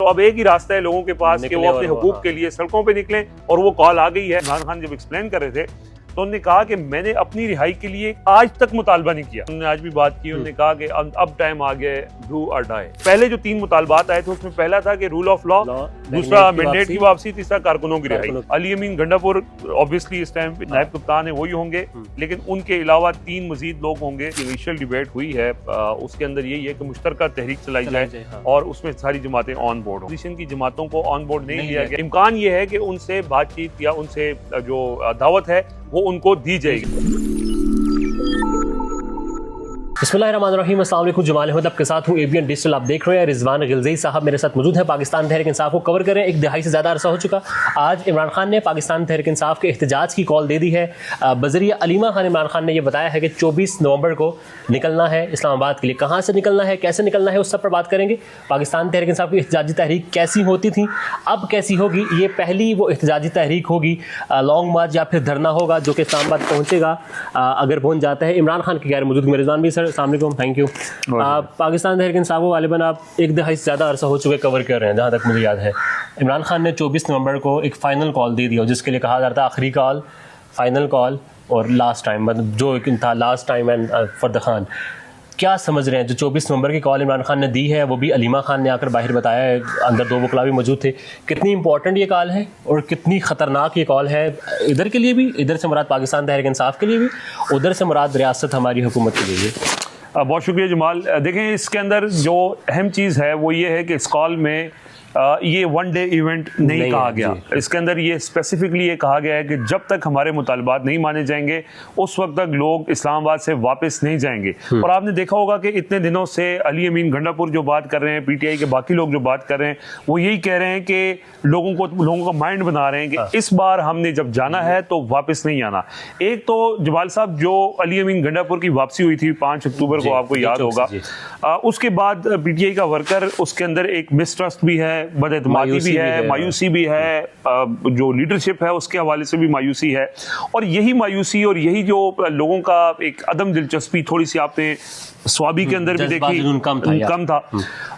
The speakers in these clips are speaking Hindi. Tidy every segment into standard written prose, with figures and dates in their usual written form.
अब एक ही रास्ता है लोगों के पास कि वो अपने हुकूक के लिए सड़कों पे निकलें, और वो कॉल आ गई है। इमरान खान जब एक्सप्लेन कर रहे थे तो उन्होंने कहा कि मैंने अपनी रिहाई के लिए आज तक मुतालबा नहीं किया। उन्होंने आज भी बात की, उन्होंने कहा कि अब टाइम आ गया, डू और डाई। पहले जो 3 मुतालबात आए थे उसमें पहला था कि रूल ऑफ लॉ, दूसरा मैंडेट की वापसी, तीसरा कारकुनों की रिहाई। अली अमीन गंडापुर ऑब्वियसली इस टाइम नायब कप्तान है, वही होंगे, लेकिन उनके अलावा 3 मजीद लोग होंगे। इनिशियल डिबेट हुई है, उसके अंदर यही है कि मुश्तरका तहरीक चलाई जाए और उसमें सारी जमातें ऑन बोर्ड हो। अपोजिशन की जमातों को ऑन बोर्ड नहीं लिया गया। इम्कान ये है कि उनसे बातचीत या उनसे जो दावत है वो उनको दी जाएगी। बिस्मिल्लाहिर्रहमानिर्रहीम, अस्सलाम वालेकुम। जमाल अहमद आपके साथ हूँ, एबीएन डिजिटल आप देख रहे हैं। रिजवान गिलज़ई साहब मेरे साथ मौजूद है। पाकिस्तान तहरीक इंसाफ को कवर करें, 1 दहाई से ज़्यादा अरसा हो चुका। आज इमरान खान ने पाकिस्तान तहरीक इंसाफ के एहतजाज की कॉल दे दी है। बज़रिया अलीमा खान इमरान खान ने यह बताया है कि 24 नवंबर को निकलना है इस्लामाबाद के लिए। कहाँ से निकलना है, कैसे निकलना है, उस सब पर बात करेंगे। पाकिस्तान तहरीक इंसाफ की एहतजाजी तहरीक कैसी होती थी, अब कैसी होगी, ये पहली वो एहतजाजी तहरीक होगी। लॉन्ग मार्च या फिर धरना होगा जो कि इस्लामाबाद पहुँचेगा, अगर पहुँच जाता है। इमरान खान की गैर मौजूदगी में रिजवान भी सर, अस्सलाम वालेकुम, थैंक यू। पाकिस्तान तहरीक इंसाफ को गालिबन आप 1 दहाई से ज़्यादा अरसा हो चुके कवर कर रहे हैं। जहाँ तक मुझे याद है, इमरान खान ने 24 नवंबर को एक फ़ाइनल कॉल दे दिया, जिसके लिए कहा जाता है आखिरी कॉल, फाइनल कॉल और लास्ट टाइम, मतलब जो एक था last time and for the Khan. क्या समझ रहे हैं जो 24 नवंबर की कॉल इमरान खान ने दी है, वो भी अलीमा खान ने आकर बाहर बताया है, अंदर 2 वकला भी मौजूद थे। कितनी इंपॉर्टेंट ये कॉल है और कितनी ख़तरनाक ये कॉल है, इधर के लिए भी, इधर से मुराद पाकिस्तान तहरीक इंसाफ के लिए भी, उधर से मुराद रियासत हमारी हुकूमत के लिए भी। बहुत शुक्रिया जमाल। देखें, इसके अंदर जो अहम चीज़ है वो ये है कि इस कॉल में ये 1 डे इवेंट नहीं कहा गया। इसके अंदर ये स्पेसिफिकली ये कहा गया है कि जब तक हमारे मुतालबात नहीं माने जाएंगे उस वक्त तक लोग इस्लामाबाद से वापस नहीं जाएंगे। और आपने देखा होगा कि इतने दिनों से अली अमीन गंडापुर जो बात कर रहे हैं, पीटीआई के बाकी लोग जो बात कर रहे हैं, वो यही कह रहे हैं कि लोगों का माइंड बना रहे हैं कि इस बार हमने जब जाना है तो वापस नहीं आना। एक तो जमाल साहब, जो अली अमीन गंडापुर की वापसी हुई थी 5 अक्टूबर को, आपको याद होगा, उसके बाद पीटीआई का वर्कर, उसके अंदर एक मिसट्रस्ट भी है, बदएतमादी भी है, मायूसी भी है, जो लीडरशिप है उसके हवाले से भी मायूसी है। और यही मायूसी और यही जो लोगों का एक अदम दिलचस्पी थोड़ी सी आपने स्वाबी के अंदर भी देखी, कम था।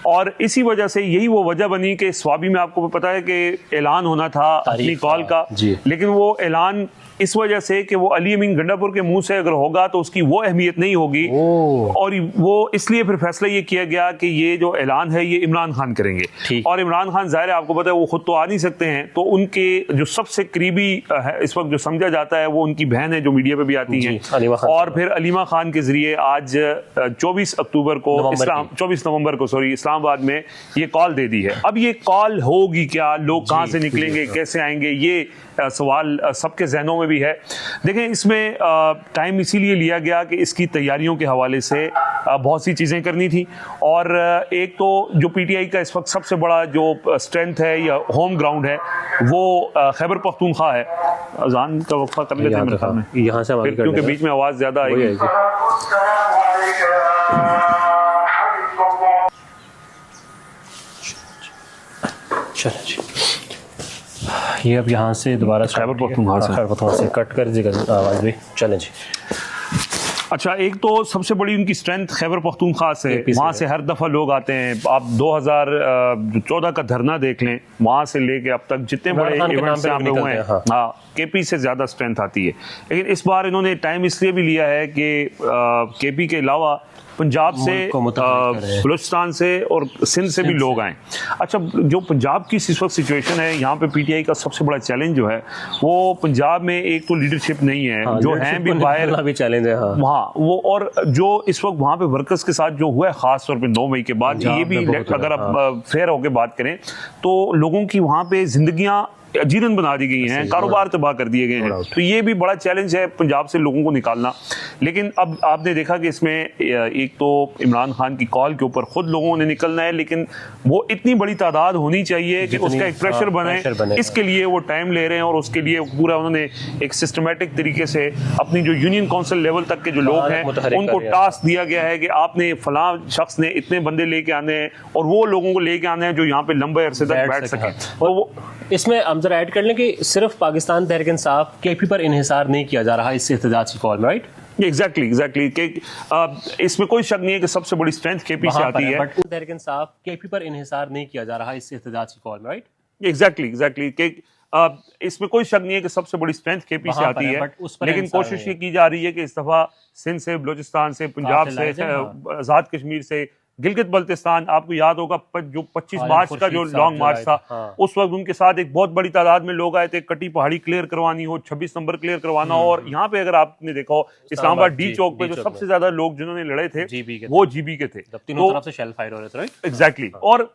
और इसी वजह से यही वो वजह बनी कि स्वाबी में आपको पता है कि ऐलान होना था अपनी कॉल का, लेकिन वो ऐलान इस वजह से कि वो अली अमीन गंडापुर के मुंह से अगर होगा तो उसकी वो अहमियत नहीं होगी, और वो इसलिए फिर फैसला ये किया गया कि ये जो ऐलान है ये इमरान खान करेंगे। और इमरान खान जाहिर है आपको पता है वो खुद तो आ नहीं सकते हैं, तो उनके जो सबसे करीबी है इस वक्त जो समझा जाता है वो उनकी बहन है जो मीडिया पे भी आती हैं, और फिर अलीमा खान के जरिए आज 24 नवंबर को इस्लामाबाद में ये कॉल दे दी है। अब ये कॉल होगी क्या, लोग कहाँ से निकलेंगे, कैसे आएंगे, ये सवाल सबके जहनों में भी है। देखें, इसमें टाइम इसीलिए लिया गया कि इसकी तैयारियों के हवाले से बहुत सी चीज़ें करनी थी। और एक तो जो पीटीआई का इस वक्त सबसे बड़ा जो स्ट्रेंथ है या होम ग्राउंड है वो खैबर पख्तूनख्वा है। अजान का वक्फा कर लेते हैं मेरे ख्याल में, यहाँ से क्योंकि बीच में आवाज़ ज़्यादा आएगी। ये अब यहाँ से दोबारा खैबर पख्तूनख्वा से कट कर दीजिएगा आवाज़ भी। चलें जी। अच्छा, एक तो सबसे बड़ी उनकी स्ट्रेंथ खैबर पख्तूनख्वा से, वहाँ से हर दफ़ा लोग आते हैं। आप 2014 का धरना देख लें, वहाँ से लेके अब तक जितने बड़े इवेंट्स यहाँ पे हुए हैं, हाँ, केपी से ज़्यादा स्ट्रेंथ आती है। लेकिन इस बार इन्होंने टाइम इसलिए भी लिया है कि केपी के अलावा पंजाब से, बलूचिस्तान से और सिंध से भी लोग आए। अच्छा, जो पंजाब की इस वक्त सिचुएशन है, यहाँ पे पीटीआई का सबसे बड़ा चैलेंज जो है वो पंजाब में एक तो लीडरशिप नहीं है, जो है भी बाहर भी चैलेंज है वहाँ वो, और जो इस वक्त वहाँ पे वर्कर्स के साथ जो हुआ है खास तौर पे 9 मई के बाद, ये भी अगर आप फेयर होकर बात करें तो लोगों की वहाँ पे जिंदगियाँ जीरन बना दी गई हैं, कारोबार तबाह कर दिए गए हैं। तो ये भी बड़ा चैलेंज है पंजाब से लोगों को निकालना। लेकिन अब आपने देखा कि इसमें एक तो इमरान खान की कॉल के ऊपर खुद लोगों ने निकलना है, लेकिन वो इतनी बड़ी तादाद होनी चाहिए कि उसका एक प्रेशर बने। इसके लिए वो टाइम ले रहे हैं और उसके लिए पूरा उन्होंने एक सिस्टमेटिक तरीके से अपनी जो यूनियन काउंसिल लेवल तक के जो लोग हैं उनको टास्क दिया गया है कि आपने फलां शख्स ने इतने बंदे लेके आने हैं और वो लोगों को लेके आने हैं जो यहाँ पे लंबे अरसे तक बैठ सकें। तो वो इसमें हम जरा ऐड कर लें कि सिर्फ पाकिस्तान तहरीक इंसाफ केपी पर इन्हिसार नहीं किया जा रहा इस एहतजाज की कॉल में, राइट? एग्जैक्टली एग्जैक्टली कि इसमें कोई शक नहीं है कि सबसे बड़ी स्ट्रेंथ केपी से आती है, बट तहरीक इंसाफ केपी पर इन्हिसार नहीं किया जा रहा इस एहतजाज की कॉल में, राइट? एग्जैक्टली एग्जैक्टली कि इसमें कोई शक नहीं है कि सबसे बड़ी स्ट्रेंथ केपी से आती है, लेकिन कोशिश ये की जा रही है कि इस दफा सिंध से, बलूचिस्तान से, पंजाब से, आजाद कश्मीर से, गिलगित बल्तिस्तान, आपको याद होगा जो 25 मार्च का जो लॉन्ग मार्च था, उस वक्त उनके साथ एक बहुत बड़ी तादाद में लोग आए थे। कटी पहाड़ी क्लियर करवानी हो, 26 नंबर क्लियर करवाना हो, और यहाँ पे अगर आपने देखा हो इस्लामाबाद डी चौक पे जो सबसे ज्यादा लोग जिन्होंने लड़े थे वो जीबी के थे, तीनों तरफ से शेल फायर हो रहे थे। एग्जैक्टली। और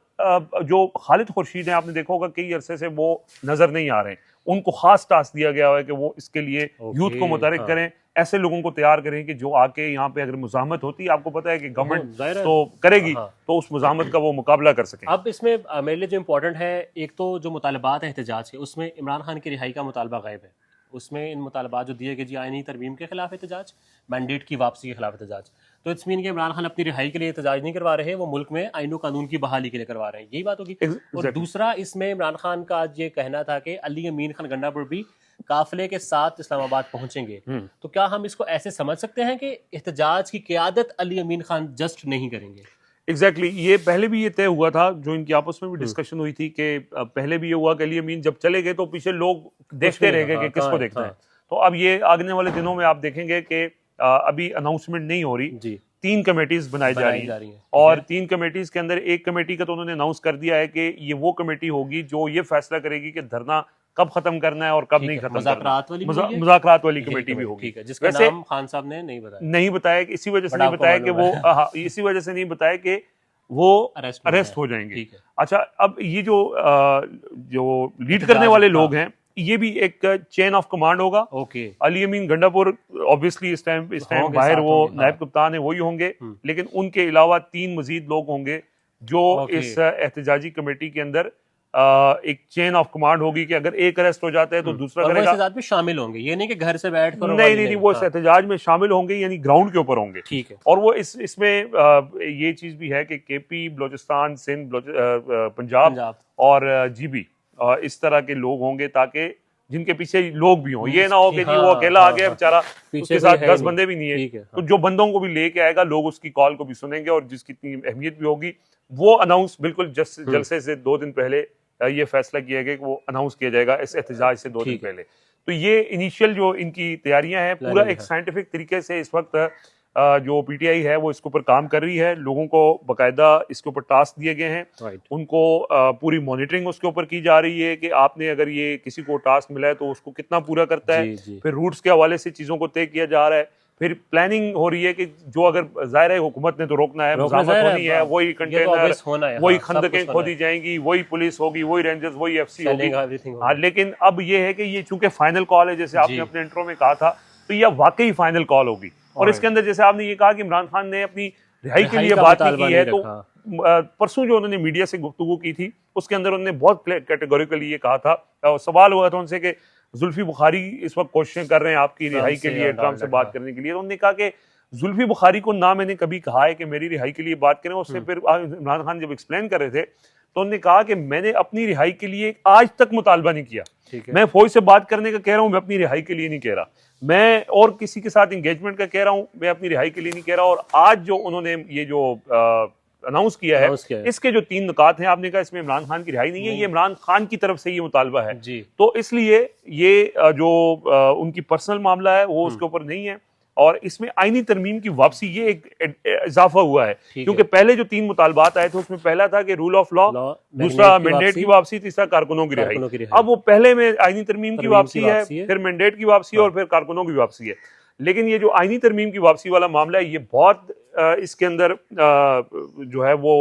जो खालिद खुर्शीद है, आपने देखा होगा कई अरसे से वो नजर नहीं आ रहे हैं, उनको खास टास्क दिया गया है कि वो इसके लिए यूथ को मुतहरिक करें, ऐसे लोगों को तैयार करें कि जो आके यहाँ पे अगर मुजाहमत होती है, आपको पता है कि गवर्नमेंट तो करेगी, तो उस मुजाहमत का वो मुकाबला कर सके। अब इसमें मेरे लिए जो इम्पोर्टेंट है, एक तो जो मुतालबात है एहतजाज के, उसमें इमरान खान की रिहाई का मुतालबा गायब है। उसमें इन मुतालबात जो दिए गए जी आईनी तरमीम के खिलाफ एहतजाज, मैंडेट की वापसी के खिलाफ एहतजाज, तो इट्स मीन कि इमरान खान अपनी रिहाई के लिए एहतजाज नहीं करवा रहे, वो मुल्क में आईनो कानून की बहाली के लिए करवा रहे हैं, यही बात होगी। और दूसरा, इसमें इमरान खान का आज ये कहना था कि अली अमीन खान गंडापुर भी काफिले के साथ इस्लामाबाद पहुंचेंगे, तो क्या हम इसको ऐसे समझ सकते हैं कि एहतजाज की क़यादत अली अमीन खान जस्ट नहीं करेंगे? एग्जैक्टली ये पहले भी ये तय हुआ था, जो इनकी आपस में भी डिस्कशन हुई थी कि पहले भी ये हुआ कि अली अमीन जब चले गए तो पीछे लोग देखते रह गए कि किसको देखना है। तो अब ये आने वाले दिनों में आप देखेंगे कि अभी अनाउंसमेंट नहीं हो रही, 3 कमेटीज बनाई जा रही हैं, और 3 कमेटीज के अंदर एक कमेटी का तो उन्होंने अनाउंस कर दिया है कि ये वो कमेटी होगी जो ये फैसला करेगी कि धरना कब खत्म करना है और कब नहीं खत्म करना। मुज़ाकरात वाली कमेटी भी होगी, जिसका नाम खान साहब ने नहीं बताया। इसी वजह से नहीं बताया कि वो इसी वजह से नहीं बताया कि वो अरेस्ट हो जाएंगे। अच्छा, अब ये जो लीड करने वाले लोग हैं, ये भी एक चेन ऑफ कमांड होगा। अली अमीन गंडापुर ऑब्वियसली इस टाइम बाहर वो नायब कप्तान है, वही होंगे, लेकिन उनके अलावा 3 मजीद लोग होंगे जो इस एहतजाजी कमेटी के अंदर एक चेन ऑफ कमांड होगी कि अगर एक अरेस्ट हो जाता है तो दूसरा करेगा। वो भी शामिल होंगे, ये नहीं कि घर से बैठ कर नहीं, वो इस एहतजाज में शामिल होंगे, यानी ग्राउंड के ऊपर होंगे। ठीक है। और वो इसमें ये चीज भी है कि केपी, बलूचिस्तान, सिंध, पंजाब और जीबी इस तरह के लोग होंगे, ताकि जिनके पीछे लोग भी हों, ये ना हो कि जी वो अकेला आ गया बेचारा, उसके साथ 10 बंदे भी नहीं है, तो जो बंदों को भी लेके आएगा, लोग उसकी कॉल को भी सुनेंगे, और जिसकी इतनी अहमियत भी होगी वो अनाउंस बिल्कुल जलसे से 2 दिन पहले ये फैसला किया गया कि वो अनाउंस किया जाएगा इस एहतजाज से 2 दिन पहले। तो ये इनिशियल जो इनकी तैयारियां हैं, पूरा एक साइंटिफिक तरीके से इस वक्त जो पीटीआई है वो इसके ऊपर काम कर रही है। लोगों को बाकायदा इसके ऊपर टास्क दिए गए हैं, उनको पूरी मॉनिटरिंग उसके ऊपर की जा रही है कि आपने अगर ये किसी को टास्क मिला है तो उसको कितना पूरा करता है। फिर रूट्स के हवाले से चीजों को तय किया जा रहा है। फिर प्लानिंग हो रही है कि जो अगर जाहिर है हुकूमत ने तो रोकना है, मुज़ाहमत होनी है, वही कंटेनर, वही खंदकें खोदी जाएंगी, वही पुलिस होगी, वही रेंजर्स, वही एफसी होगी। हाँ, लेकिन अब ये है कि ये चूंकि फाइनल कॉल है, जैसे आपने अपने इंट्रो में कहा था, तो यह वाकई फाइनल कॉल होगी। और इसके अंदर जैसे आपने ये कहा कि इमरान खान ने अपनी रिहाई के लिए बात नहीं की है, तो परसों जो उन्होंने मीडिया से गुफ्तगू की थी उसके अंदर उन्होंने बहुत कैटेगोरिकली ये कहा था, सवाल हुआ था उनसे कि जुल्फी बुखारी इस वक्त कोशिशें कर रहे हैं आपकी रिहाई के लिए, ट्रम्प से बात करने के लिए। तो उन्होंने कहा कि जुल्फी बुखारी को ना मैंने कभी कहा है कि मेरी रिहाई के लिए बात करें। उससे फिर इमरान खान जब एक्सप्लेन कर रहे थे तो उन्होंने कहा कि मैंने अपनी रिहाई के लिए आज तक मुतालबा नहीं किया, मैं फौज से बात करने का कह रहा हूं, मैं अपनी रिहाई के लिए नहीं कह रहा, मैं और किसी के साथ इंगेजमेंट का कह रहा हूं, मैं अपनी रिहाई के लिए नहीं कह रहा। और आज जो उन्होंने ये जो अनाउंस किया है, इसके जो 3 नुकात हैं, आपने कहा इसमें इमरान खान की रिहाई नहीं है, ये इमरान खान की तरफ से ये मुतालबा है जी। तो इसलिए ये जो उनकी पर्सनल मामला है वो उसके ऊपर नहीं है। और इसमें आईनी तरमीम की वापसी ये एक इजाफा हुआ है, क्योंकि पहले जो 3 मुतालबात आए थे उसमें पहला था कि रूल ऑफ लॉ, दूसरा मैंडेट की वापसी, तीसरा कारकुनों की रिहाई। अब वो पहले में आईनी तरमीम की वापसी है, फिर मैंडेट की वापसी और फिर कारकुनों की वापसी है। लेकिन ये जो आईनी तरमीम की वापसी वाला मामला है, ये बहुत इसके अंदर जो है वो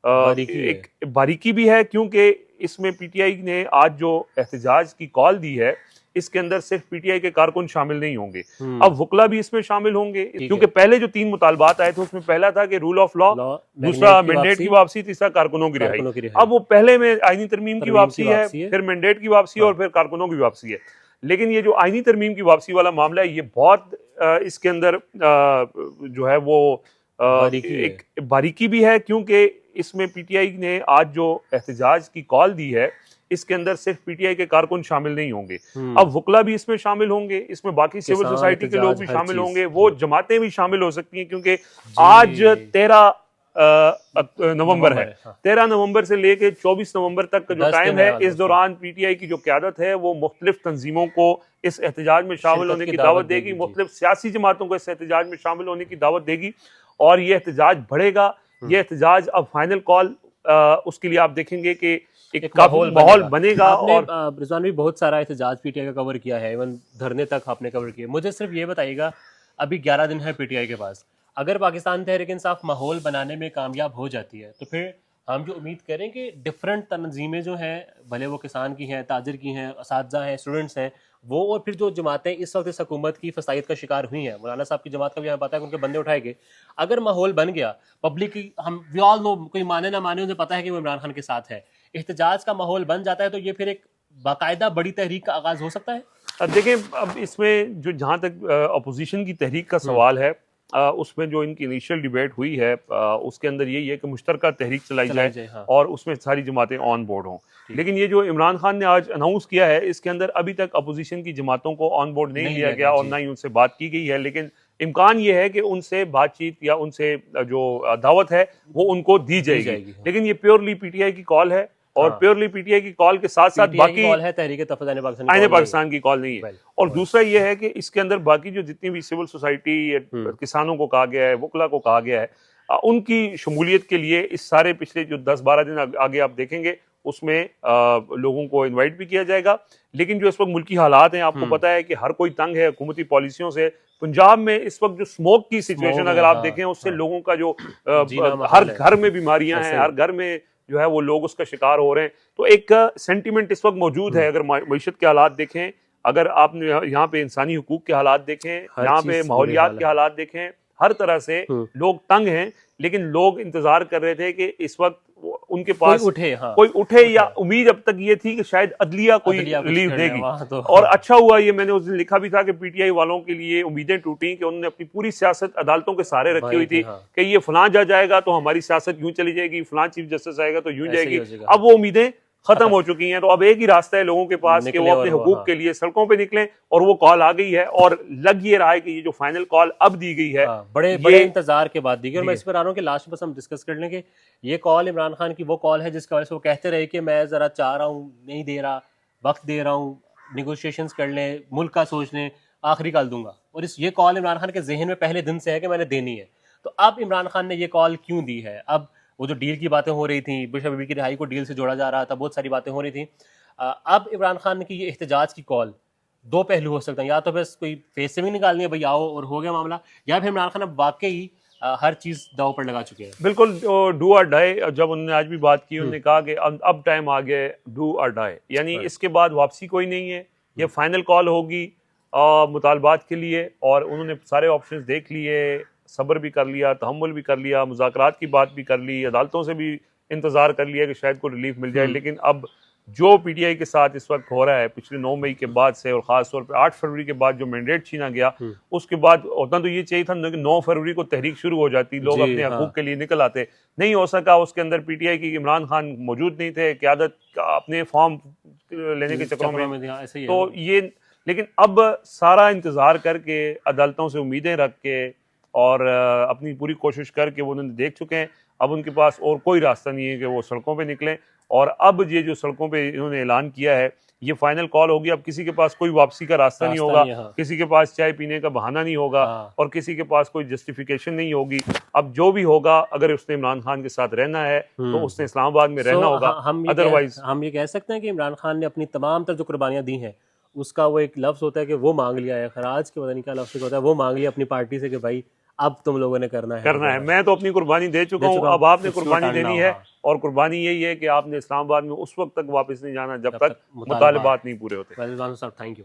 एक बारीकी भी है, क्योंकि इसमें पीटीआई ने आज जो एहतजाज की कॉल दी है, इसके अंदर सिर्फ पीटीआई के कारकुन शामिल नहीं होंगे, अब वकला भी इसमें शामिल होंगे, क्योंकि पहले जो 3 मुतालबात आए थे उसमें पहला था कि रूल ऑफ लॉ, दूसरा मैंडेट की वापसी, तीसरा कारकुनों की रिहाई। अब वो पहले में आईनी तरमीम की वापसी है, फिर मैंडेट की वापसी और फिर कारकुनों की वापसी है। लेकिन ये जो आईनी तरमीम की वापसी वाला मामला है, ये बहुत इसके अंदर जो है वो एक बारीकी भी है, क्योंकि इसमें पीटीआई ने आज जो एहतजाज की कॉल दी है, इसके अंदर सिर्फ पीटीआई के कारकुन शामिल नहीं होंगे, अब वकला भी इसमें शामिल होंगे, इसमें बाकी सिविल सोसाइटी के लोग भी शामिल होंगे, वो जमातें भी शामिल हो सकती हैं, क्योंकि आज 13 नवंबर है। 13 नवंबर से लेके 24 नवंबर तक का जो टाइम है, इस दौरान पीटीआई की जो क्यादत है वो मुख्तलिफ तंजीमों को इस एहतजाज में शामिल होने की दावत देगी, मुख्तलिफ सियासी जमातों को इस एहतजाज में शामिल होने की दावत देगी, और ये एहतजाज बढ़ेगा। ये एहतजाज अब फाइनल कॉल, उसके लिए आप देखेंगे कि एक माहौल बनेगा। और रिजवान भी बहुत सारा एहतजाज पीटीआई का कवर किया है, इवन धरने तक आपने कवर किया। मुझे सिर्फ ये बताइएगा, अभी 11 दिन है पीटीआई के पास, अगर पाकिस्तान तहरीक इंसाफ माहौल बनाने में कामयाब हो जाती है तो फिर हम जो उम्मीद करें कि डिफरेंट तंजीमें जो हैं, भले वो किसान की हैं, ताजिर की हैं, असातिज़ा हैं, स्टूडेंट्स हैं, वो और फिर जो जमातें इस वक्त इस हुकूमत की फसाइद का शिकार हुई हैं, मौलाना साहब की जमात का भी हमें पता है कि उनके बंदे उठाए गए, अगर माहौल बन गया पब्लिक की, हम वी ऑल नो, कोई माने ना माने उन्हें पता है कि वो इमरान खान के साथ है, एहतजाज का माहौल बन जाता है, तो ये फिर एक बाकायदा बड़ी तहरीक का आगाज हो सकता है। अब देखें, अब इसमें जो जहाँ तक अपोजिशन की तहरीक का सवाल है, उसमें जो इनकी इनिशियल डिबेट हुई है, उसके अंदर यही है कि मुश्तरका तहरीक चलाई जाए हाँ। और उसमें सारी जमातें ऑन बोर्ड हों। लेकिन ये जो इमरान खान ने आज अनाउंस किया है, इसके अंदर अभी तक अपोजिशन की जमातों को ऑन बोर्ड नहीं लिया गया और ना ही उनसे बात की गई है, लेकिन इम्कान ये है कि उनसे बातचीत या उनसे जो दावत है वो उनको दी जाएगी। लेकिन ये प्योरली पीटीआई की कॉल है, और प्योरली पीटीआई की कॉल के साथ साथ बाकी कॉल है तहरीक तहफ़्फ़ुज़ पाकिस्तान की कॉल नहीं है। और दूसरा ये है कि इसके अंदर बाकी जो जितनी भी सिविल सोसाइटी, किसानों को कहा गया है, वकला को कहा गया है, उनकी शमूलियत के लिए इस सारे पिछले जो 10-12 दिन आगे आप देखेंगे, उसमें लोगों को इन्वाइट भी किया जाएगा। लेकिन जो इस वक्त मुल्की हालात हैं, आपको पता है कि हर कोई तंग है हुकूमती पॉलिसियों से। पंजाब में इस वक्त जो स्मोक की सिचुएशन अगर आप देखें, उससे लोगों का जो हर घर में बीमारियां हैं, हर घर में जो है वो लोग उसका शिकार हो रहे हैं, तो एक सेंटीमेंट इस वक्त मौजूद है। अगर मईशत के हालात देखें, अगर आपने यहाँ पे इंसानी हुकूक के हालात देखें, यहाँ पे माहौलियात के हालात देखें, हर तरह से लोग तंग हैं। लेकिन लोग इंतजार कर रहे थे कि इस वक्त उनके पास कोई उठे या उम्मीद अब तक ये थी कि शायद अदलिया कोई रिलीफ देगी, और अच्छा हुआ। ये मैंने उस दिन लिखा भी था कि पीटीआई वालों के लिए उम्मीदें टूटी कि उन्होंने अपनी पूरी सियासत अदालतों के सहारे रखी हुई थी कि ये फलां जज आएगा तो हमारी सियासत यूं चली जाएगी, फलां चीफ जस्टिस आएगा तो यूं जाएगी। अब वो उम्मीदें खत्म हो चुकी हैं, तो अब एक ही रास्ता है लोगों के पास कि वो अपने हुकूक के लिए सड़कों पे निकलें, और वो कॉल आ गई है। और लग ये रहा है कि ये जो फाइनल कॉल अब दी गई है, बड़े इंतजार के बाद दी गई। और मैं इस पर आ रहा हूँ कि लास्ट में बस हम डिस्कस कर लेंगे, ये कॉल इमरान खान की वो कॉल है जिसकी वजह से वो कहते रहे कि मैं जरा चाह रहा हूँ, नहीं दे रहा, वक्त दे रहा हूँ, निगोशिएशंस कर लें, मुल्क का सोच लें, आखिरी कॉल दूंगा। और ये कॉल इमरान खान के जहन में पहले दिन से है कि मैंने देनी है। तो अब इमरान खान ने ये कॉल क्यों दी है? अब वो जो डील की बातें हो रही थी, बुश बीबी की रिहाई को डील से जोड़ा जा रहा था, बहुत सारी बातें हो रही थी। अब इमरान खान की ये एहतजाज की कॉल, दो पहलू हो सकते हैं, या तो बस कोई फेस सेविंग निकालनी है, भाई आओ और हो गया मामला, या फिर इमरान खान अब वाकई हर चीज दाव पर लगा चुके हैं। बिल्कुल डू और डाई। जब उन्होंने आज भी बात की, उन्होंने कहा कि अब टाइम आ गया, डू और डाई, यानी इसके बाद वापसी कोई नहीं है। ये फाइनल कॉल होगी मुतालबात के लिए, और उन्होंने सारे ऑप्शंस देख लिए, सब्र भी कर लिया, तहम्मुल भी कर लिया, मुज़ाकरात की बात भी कर ली, अदालतों से भी इंतजार कर लिया कि शायद कोई रिलीफ मिल जाए। लेकिन अब जो पीटीआई के साथ इस वक्त हो रहा है, पिछले 9 मई के बाद से, और खास तौर पे 8 फरवरी के बाद जो मैंडेट छीना गया, उसके बाद उतना तो ये चाहिए था कि 9 फरवरी को तहरीक शुरू हो जाती, लोग अपने हकूक के लिए निकल आते, नहीं हो सका। उसके अंदर पीटीआई की इमरान खान मौजूद नहीं थे, क़यादत अपने फॉर्म लेने के चक्रों में, तो ये। लेकिन अब सारा इंतजार करके, अदालतों से उम्मीदें रख के, और अपनी पूरी कोशिश करके वो उन्होंने देख चुके हैं, अब उनके पास और कोई रास्ता नहीं है कि वो सड़कों पे निकलें। और अब ये जो सड़कों पे इन्होंने ऐलान किया है, ये फाइनल कॉल होगी। अब किसी के पास कोई वापसी का रास्ता नहीं होगा, किसी के पास चाय पीने का बहाना नहीं होगा, और किसी के पास कोई जस्टिफिकेशन नहीं होगी। अब जो भी होगा, अगर उसने इमरान खान के साथ रहना है तो उसने इस्लामाबाद में रहना होगा, अदरवाइज हम ये कह सकते हैं कि इमरान खान ने अपनी तमाम तर जो कुर्बानियां दी हैं, उसका वो एक लफ्ज होता है कि वो मांग लिया है, खराज के पता नहीं क्या लफ्ज होता है, वो मांग लिया अपनी पार्टी से कि भाई अब तुम लोगों ने करना है। मैं तो अपनी कुर्बानी दे चुका हूँ, अब आपने कुर्बानी देनी है। और कुर्बानी यही है कि आपने इस्लामाबाद में उस वक्त तक वापस नहीं जाना जब तक मुतालिबात नहीं पूरे होते। Thank you.